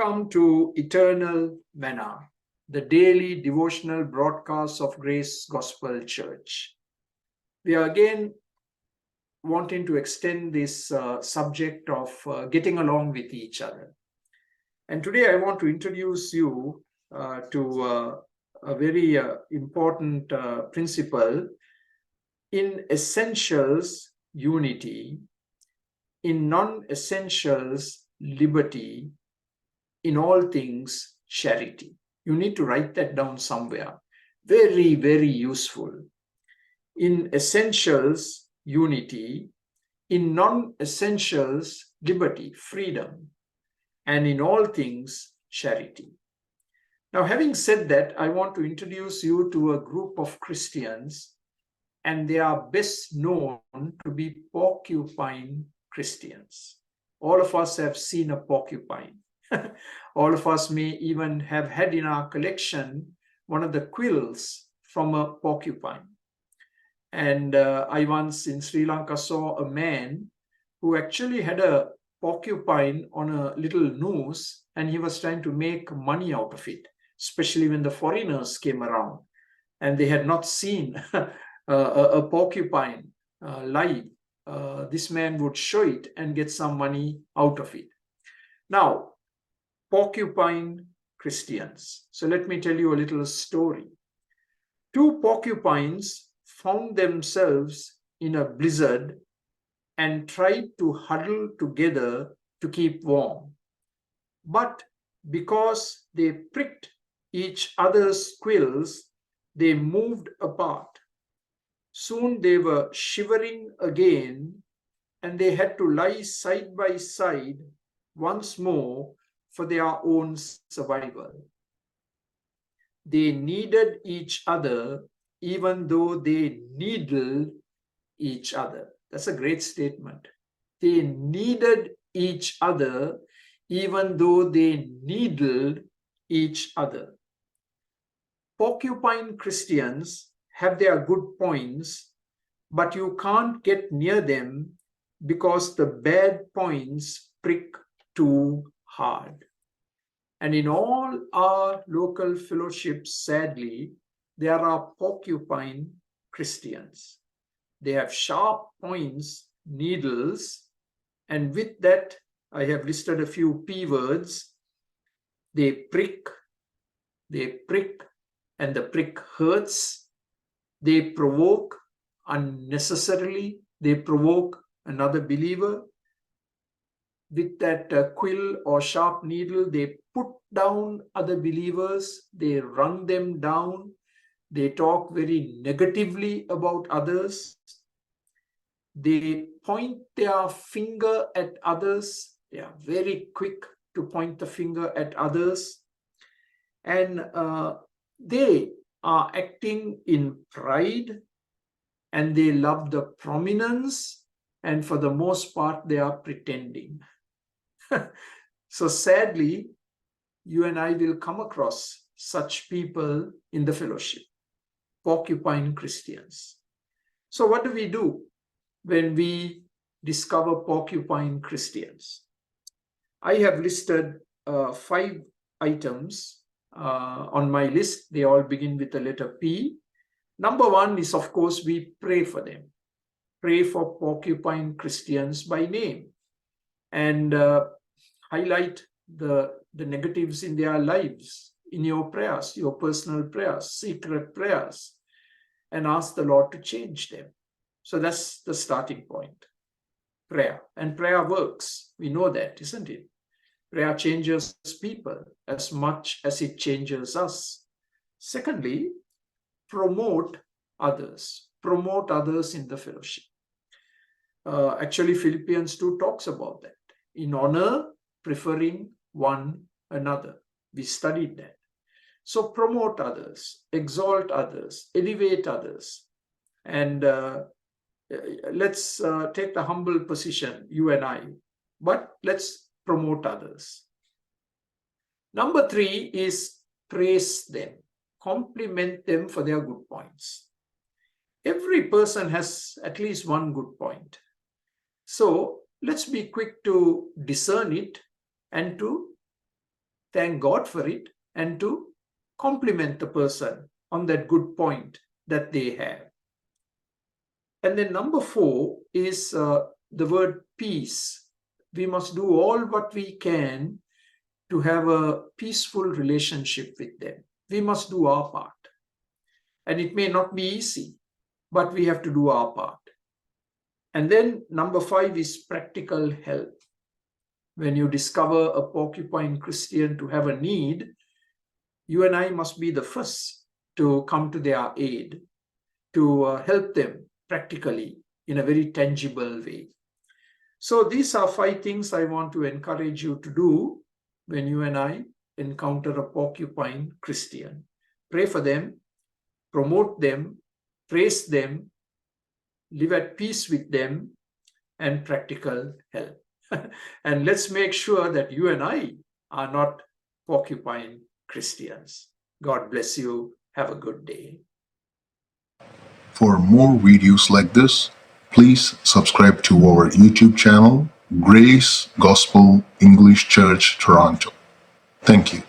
Welcome to Eternal Manna, the daily devotional broadcast of Grace Gospel Church. We are again wanting to extend this subject of getting along with each other. And today I want to introduce you to a very important principle: in essentials, unity; in non-essentials, liberty; in all things, charity. You need to write that down somewhere. Very, very useful. In essentials, unity; in non-essentials, liberty, freedom; and in all things, charity. Now, having said that, I want to introduce you to a group of Christians, and they are best known to be porcupine Christians. All of us have seen a porcupine. All of us may even have had in our collection one of the quills from a porcupine. And I once in Sri Lanka saw a man who actually had a porcupine on a little noose, and he was trying to make money out of it, especially when the foreigners came around and they had not seen a porcupine live. This man would show it and get some money out of it. Now, porcupine Christians. So let me tell you a little story. Two porcupines found themselves in a blizzard and tried to huddle together to keep warm. But because they pricked each other's quills, they moved apart. Soon they were shivering again, and they had to lie side by side once more for their own survival. They needed each other even though they needled each other. That's a great statement. They needed each other even though they needled each other. Porcupine Christians have their good points, but you can't get near them because the bad points prick too hard. And in all our local fellowships, sadly, there are porcupine Christians. They have sharp points, needles, and with that, I have listed a few P words. They prick, and the prick hurts. They provoke unnecessarily. They provoke another believer. With that quill or sharp needle, they put down other believers. They run them down. They talk very negatively about others. They point their finger at others. They are very quick to point the finger at others. And they are acting in pride, and they love the prominence, and for the most part, they are pretending. So sadly, you and I will come across such people in the fellowship, porcupine Christians. So what do we do when we discover porcupine Christians? I have listed 5 items on my list. They all begin with the letter P. Number 1 is, of course, we pray for them. Pray for porcupine Christians by name, and highlight the negatives in their lives in your prayers, your personal prayers, secret prayers, and ask the Lord to change them. So that's the starting point. Prayer. And prayer works. We know that, isn't it? Prayer changes people as much as it changes us. Secondly, promote others. Promote others in the fellowship. Actually, Philippians 2 talks about that. In honor, preferring one another. We studied that. So promote others, exalt others, elevate others. And let's take the humble position, you and I, but let's promote others. Number 3 is praise them, compliment them for their good points. Every person has at least one good point. So let's be quick to discern it and to thank God for it and to compliment the person on that good point that they have. And then number 4 is the word peace. We must do all what we can to have a peaceful relationship with them. We must do our part. And it may not be easy, but we have to do our part. And then number 5 is practical help. When you discover a porcupine Christian to have a need, you and I must be the first to come to their aid, to help them practically in a very tangible way. So these are 5 things I want to encourage you to do when you and I encounter a porcupine Christian. Pray for them, promote them, praise them, live at peace with them, and practical help. And let's make sure that you and I are not porcupine Christians. God bless you. Have a good day. For more videos like this, please subscribe to our YouTube channel, Grace Gospel English Church Toronto. Thank you.